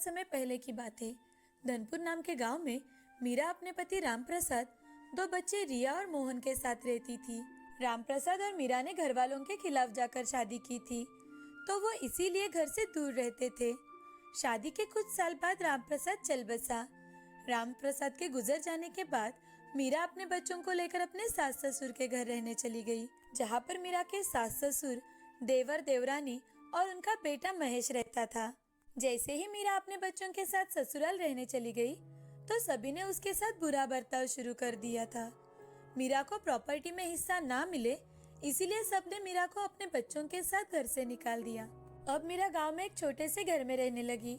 बहुत समय पहले की बात है। धनपुर नाम के गांव में मीरा अपने पति रामप्रसाद, दो बच्चे रिया और मोहन के साथ रहती थी। रामप्रसाद और मीरा ने घर वालों के खिलाफ जाकर शादी की थी, तो वो इसीलिए घर से दूर रहते थे। शादी के कुछ साल बाद रामप्रसाद चल बसा। रामप्रसाद के गुजर जाने के बाद मीरा अपने बच्चों को लेकर अपने सास ससुर के घर रहने चली गई, जहाँ पर मीरा के सास ससुर, देवर देवरानी और उनका बेटा महेश रहता था। जैसे ही मीरा अपने बच्चों के साथ ससुराल रहने चली गई, तो सभी ने उसके साथ बुरा बर्ताव शुरू कर दिया था। मीरा को प्रॉपर्टी में हिस्सा ना मिले, इसीलिए सबने मीरा को अपने बच्चों के साथ घर से निकाल दिया। अब मीरा गांव में एक छोटे से घर में रहने लगी।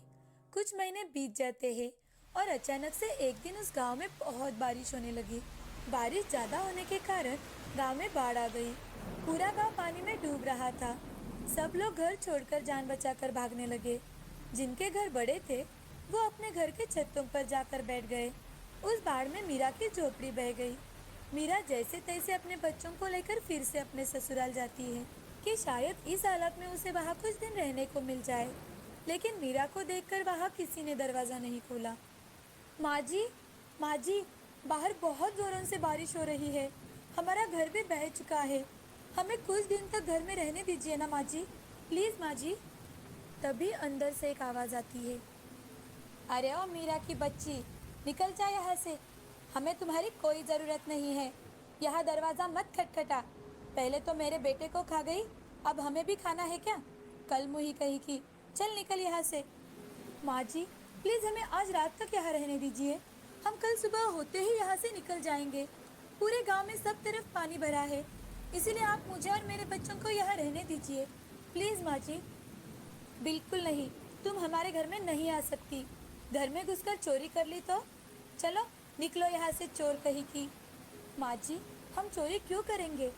कुछ महीने बीत जाते हैं और अचानक से एक दिन उस गांव में बहुत बारिश होने लगी। बारिश ज्यादा होने के कारण गांव में बाढ़ आ गई। पूरा गांव पानी में डूब रहा था। सब लोग घर छोड़कर जान बचाकर भागने लगे। जिनके घर बड़े थे वो अपने घर के छतों पर जाकर बैठ गए। उस बाढ़ में मीरा की झोपड़ी बह गई। मीरा जैसे तैसे अपने बच्चों को लेकर फिर से अपने ससुराल जाती है कि शायद इस हालत में उसे वहाँ कुछ दिन रहने को मिल जाए, लेकिन मीरा को देखकर वहाँ किसी ने दरवाजा नहीं खोला। माँ जी, बाहर बहुत जोरों से बारिश हो रही है। हमारा घर भी बह चुका है। हमें कुछ दिन तक घर में रहने दीजिए ना माँ जी, प्लीज माँ जी। तभी अंदर से एक आवाज आती है, अरे ओ मीरा की बच्ची, निकल जा यहाँ से। हमें तुम्हारी कोई जरूरत नहीं है। यहाँ दरवाजा मत खटखटा। पहले तो मेरे बेटे को खा गई, अब हमें भी खाना है क्या? कल मुही कही की, चल निकल यहाँ से। माँ जी, प्लीज हमें आज रात तक यहाँ रहने दीजिए। हम कल सुबह होते ही यहाँ से निकल जाएंगे। पूरे गांव में सब तरफ पानी भरा है, इसीलिए आप मुझे और मेरे बच्चों को यहाँ रहने दीजिए, प्लीज माँ जी। बिल्कुल नहीं, तुम हमारे घर में नहीं आ सकती। घर में घुसकर चोरी कर ली तो? चलो निकलो यहाँ से, चोर कही की। माँ जी, हम चोरी क्यों करेंगे?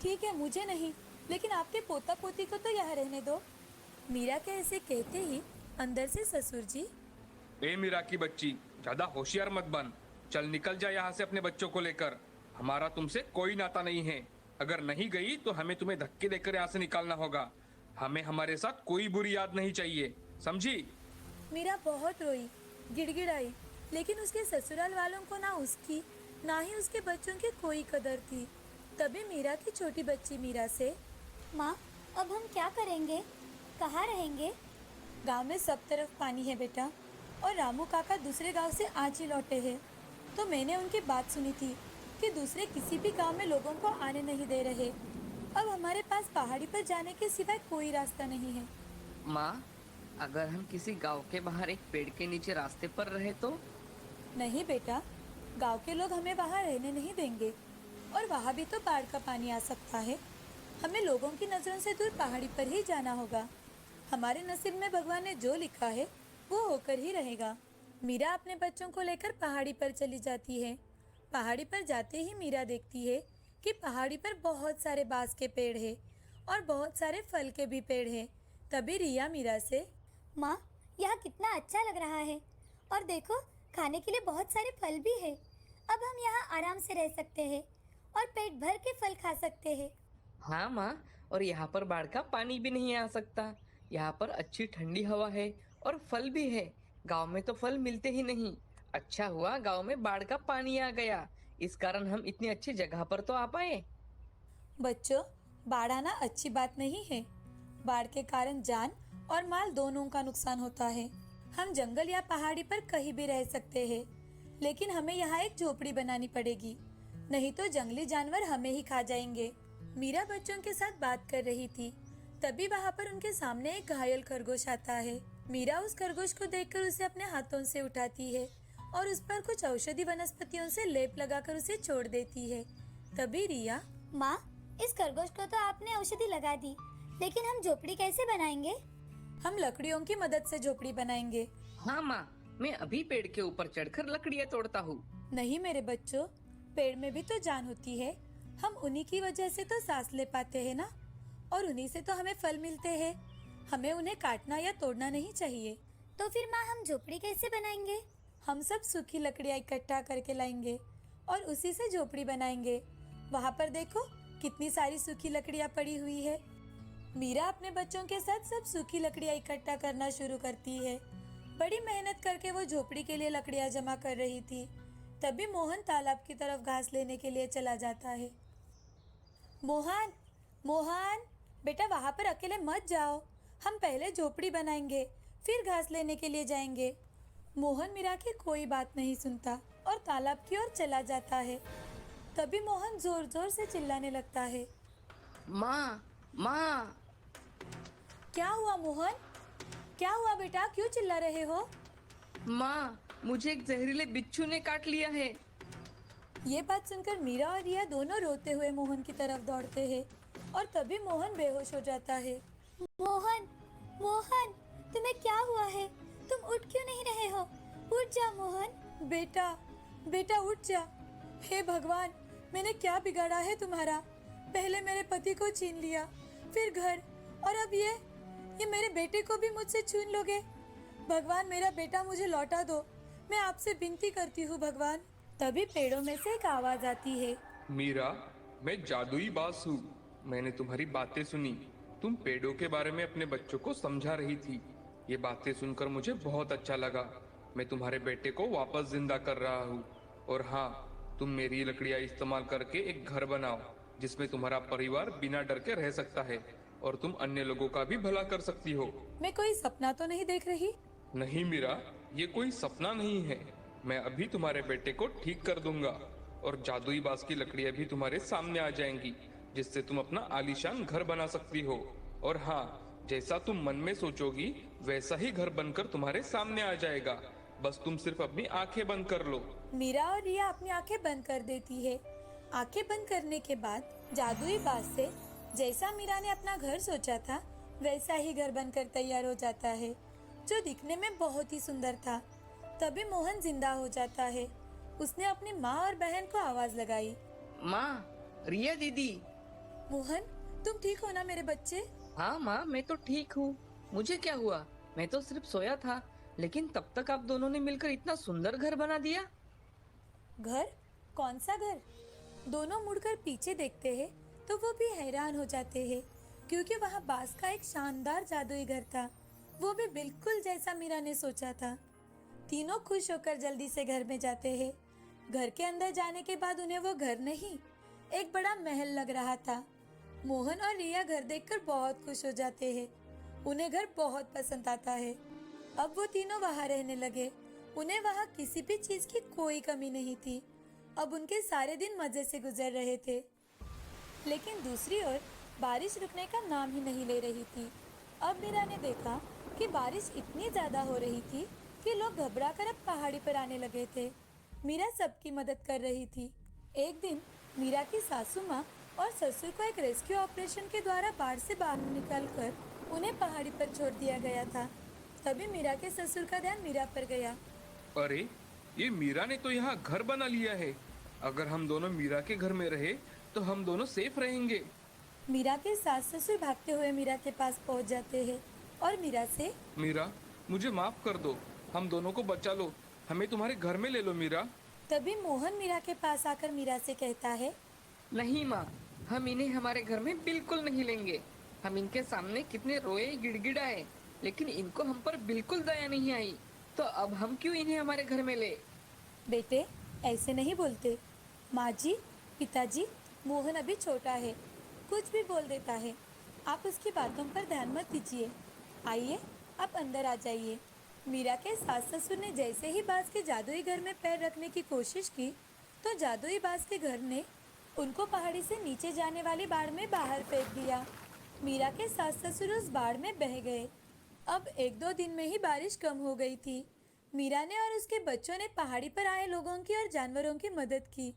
ठीक है, मुझे नहीं, लेकिन आपके पोता पोती को तो यहाँ रहने दो। मीरा के ऐसे कहते ही अंदर से ससुर जी, ए मीरा की बच्ची, ज्यादा होशियार मत बन। चल निकल जा यहाँ से अपने बच्चों को लेकर। हमारा तुमसे कोई नाता नहीं है। अगर नहीं गई तो हमें तुम्हें धक्के देकर यहाँ से निकालना होगा। हमें हमारे साथ कोई बुरी याद नहीं चाहिए, समझी? मीरा बहुत रोई, गिड़गिड़ाई, लेकिन उसके ससुराल वालों को ना उसकी ना ही उसके बच्चों की कोई कदर थी। तभी मीरा की छोटी बच्ची मीरा से, माँ, अब हम क्या करेंगे? कहाँ रहेंगे? गांव में सब तरफ पानी है बेटा, और रामू काका दूसरे गांव से आज ही लौटे हैं। तो मैंने उनकी बात सुनी थी कि दूसरे किसी भी गांव में लोगों को आने नहीं दे रहे। अब हमारे पास पहाड़ी पर जाने के सिवाय कोई रास्ता नहीं है। माँ, अगर हम किसी गांव के बाहर एक पेड़ के नीचे रास्ते पर रहे तो? नहीं बेटा, गांव के लोग हमें वहाँ रहने नहीं देंगे, और वहाँ भी तो बाढ़ का पानी आ सकता है। हमें लोगों की नजरों से दूर पहाड़ी पर ही जाना होगा। हमारे नसीब में भगवान ने जो लिखा है वो होकर ही रहेगा। मीरा अपने बच्चों को लेकर पहाड़ी पर चली जाती है। पहाड़ी पर जाते ही मीरा देखती है कि पहाड़ी पर बहुत सारे बांस के पेड़ हैं और बहुत सारे फल के भी पेड़ हैं। तभी रिया मीरा से, माँ, यहाँ कितना अच्छा लग रहा है, और देखो खाने के लिए बहुत सारे फल भी है। अब हम यहाँ आराम से रह सकते हैं और पेट भर के फल खा सकते हैं। हाँ माँ, और यहाँ पर बाढ़ का पानी भी नहीं आ सकता। यहाँ पर अच्छी ठंडी हवा है और फल भी है। गांव में तो फल मिलते ही नहीं। अच्छा हुआ गांव में बाढ़ का पानी आ गया, इस कारण हम इतनी अच्छी जगह पर तो आ पाए। बच्चों, बाढ़ आना अच्छी बात नहीं है। बाढ़ के कारण जान और माल दोनों का नुकसान होता है। हम जंगल या पहाड़ी पर कहीं भी रह सकते हैं, लेकिन हमें यहाँ एक झोपड़ी बनानी पड़ेगी, नहीं तो जंगली जानवर हमें ही खा जाएंगे। मीरा बच्चों के साथ बात कर रही थी, तभी वहाँ पर उनके सामने एक घायल खरगोश आता है। मीरा उस खरगोश को देखकर उसे अपने हाथों से उठाती है और उस पर कुछ औषधि वनस्पतियों से लेप लगाकर उसे छोड़ देती है। तभी रिया, माँ, इस खरगोश को तो आपने औषधि लगा दी, लेकिन हम झोपड़ी कैसे बनाएंगे? हम लकड़ियों की मदद से झोपड़ी बनाएंगे। हाँ माँ, मैं अभी पेड़ के ऊपर चढ़कर लकड़ियाँ तोड़ता हूँ। नहीं मेरे बच्चों, पेड़ में भी तो जान होती है। हम उन्हीं की वजह से तो सांस ले पाते हैं ना, और उन्हीं से तो हमें फल मिलते हैं। हमें उन्हें काटना या तोड़ना नहीं चाहिए। तो फिर माँ, हम झोपड़ी कैसे बनाएंगे? हम सब सूखी लकड़ियाँ इकट्ठा करके लाएंगे और उसी से झोपड़ी बनाएंगे। वहाँ पर देखो कितनी सारी सूखी लकड़ियाँ पड़ी हुई है। मीरा अपने बच्चों के साथ सब सूखी लकड़ियाँ इकट्ठा करना शुरू करती है। बड़ी मेहनत करके वो झोपड़ी के लिए लकड़ियां जमा कर रही थी। तभी मोहन तालाब की तरफ घास लेने के लिए चला जाता है। मोहन, मोहन, बेटा वहां पर अकेले मत जाओ। हम पहले झोपड़ी बनाएंगे, फिर घास लेने के लिए जाएंगे। मोहन मीरा की कोई बात नहीं सुनता और तालाब की ओर चला जाता है। तभी मोहन जोर जोर से चिल्लाने लगता है। माँ, माँ। क्या हुआ मोहन? क्या हुआ बेटा, क्यों चिल्ला रहे हो? माँ, मुझे एक जहरीले बिच्छू ने काट लिया है। ये बात सुनकर मीरा और रिया दोनों रोते हुए मोहन की तरफ दौड़ते हैं और तभी मोहन बेहोश हो जाता है। मोहन, मोहन, तुम्हें क्या हुआ है? तुम उठ क्यों नहीं रहे हो? उठ जा मोहन। बेटा, बेटा उठ जा। हे भगवान, मैंने क्या बिगाड़ा है तुम्हारा? पहले मेरे पति को छीन लिया, फिर घर, और अब ये मेरे बेटे को भी मुझसे छीन लोगे? भगवान, मेरा बेटा मुझे लौटा दो। मैं आपसे विनती करती हूँ भगवान। तभी पेड़ों में से एक आवाज आती है। मीरा, मैं जादुई बास हूँ। मैंने तुम्हारी बातें सुनी। तुम पेड़ों के बारे में अपने बच्चों को समझा रही थी। ये बातें सुनकर मुझे बहुत अच्छा लगा। मैं तुम्हारे बेटे को वापस जिंदा कर रहा हूँ। और हाँ, तुम मेरी लकड़ियाँ इस्तेमाल करके एक घर बनाओ जिसमें तुम्हारा परिवार बिना डर के रह सकता है और तुम अन्य लोगों का भी भला कर सकती हो। मैं कोई सपना तो नहीं देख रही? नहीं मीरा, ये कोई सपना नहीं है। मैं अभी तुम्हारे बेटे को ठीक कर दूंगा और जादुई बांस की लकड़ियां भी तुम्हारे सामने आ जाएंगी जिससे तुम अपना आलीशान घर बना सकती हो। और हाँ, जैसा तुम मन में सोचोगी वैसा ही घर बनकर तुम्हारे सामने आ जाएगा। बस तुम सिर्फ अपनी आंखें बंद कर लो। मीरा और रिया अपनी आंखें बंद कर देती है। आंखें बंद करने के बाद जादुई बांस से जैसा मीरा ने अपना घर सोचा था वैसा ही घर बनकर तैयार हो जाता है, जो दिखने में बहुत ही सुंदर था। तभी मोहन जिंदा हो जाता है। उसने अपनी माँ और बहन को आवाज लगाई। माँ, रिया दीदी। मोहन, तुम ठीक हो ना मेरे बच्चे? हाँ माँ, मैं तो ठीक हूँ। मुझे क्या हुआ? मैं तो सिर्फ सोया था, लेकिन तब तक आप दोनों ने मिलकर इतना सुंदर घर बना दिया। घर? कौन सा घर? दोनों मुड़कर पीछे देखते हैं तो वो भी हैरान हो जाते हैं, क्योंकि वहाँ बांस का एक शानदार जादुई घर था, वो भी बिल्कुल जैसा मीरा ने सोचा था। तीनों खुश होकर जल्दी से घर में जाते हैं। घर के अंदर जाने के बाद उन्हें वो घर नहीं, एक बड़ा महल लग रहा था। मोहन और रिया घर देखकर बहुत खुश हो जाते हैं। उन्हें घर बहुत पसंद आता है। अब वो तीनों वहाँ रहने लगे। उन्हें वहाँ किसी भी चीज की कोई कमी नहीं थी। अब उनके सारे दिन मजे से गुजर रहे थे। लेकिन दूसरी ओर बारिश रुकने का नाम ही नहीं ले रही थी। अब मीरा ने देखा कि बारिश इतनी ज्यादा हो रही थी कि लोग घबराकर अब पहाड़ी पर आने लगे थे। मीरा सबकी मदद कर रही थी। एक दिन मीरा की सासू माँ और ससुर को एक रेस्क्यू ऑपरेशन के द्वारा बाढ़ से बाहर निकालकर उन्हें पहाड़ी पर छोड़ दिया गया था। तभी मीरा के ससुर का ध्यान मीरा पर गया। अरे, ये मीरा ने तो यहाँ घर बना लिया है। अगर हम दोनों मीरा के घर में रहे तो हम दोनों सेफ रहेंगे। मीरा के सास ससुर भागते हुए मीरा के पास पहुँच जाते हैं और मीरा से, मीरा, मुझे माफ कर दो। हम दोनों को बचा लो। हमें तुम्हारे घर में ले लो मीरा। तभी मोहन मीरा के पास आकर मीरा से कहता है। नहीं माँ, हम इन्हें हमारे घर में बिल्कुल नहीं लेंगे। हम इनके सामने कितने रोए गिड़गिड़ाए, लेकिन इनको हम पर बिल्कुल दया नहीं आई। तो अब हम क्यों इन्हें हमारे घर में ले? बेटे, ऐसे नहीं बोलते। माँ जी, पिताजी, मोहन अभी छोटा है, कुछ भी बोल देता है। आप उसकी बातों पर ध्यान मत दीजिए। आइए, आप अंदर आ जाइए। मीरा के सास ससुर ने जैसे ही बांस के जादुई घर में पैर रखने की कोशिश की तो जादुई बांस के घर ने उनको पहाड़ी से नीचे जाने वाली बाढ़ में बाहर फेंक दिया। मीरा के सास ससुर उस बाढ़ में बह गए। अब 1-2 दिन में ही बारिश कम हो गई थी। मीरा ने और उसके बच्चों ने पहाड़ी पर आए लोगों की और जानवरों की मदद की।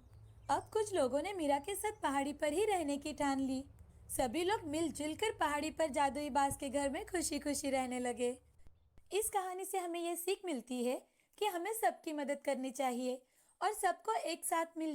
अब कुछ लोगों ने मीरा के साथ पहाड़ी पर ही रहने की ठान ली। सभी लोग मिलजुल कर पहाड़ी पर जादुई बांस के घर में खुशी खुशी रहने लगे। इस कहानी से हमें ये सीख मिलती है कि हमें सबकी मदद करनी चाहिए और सबको एक साथ मिल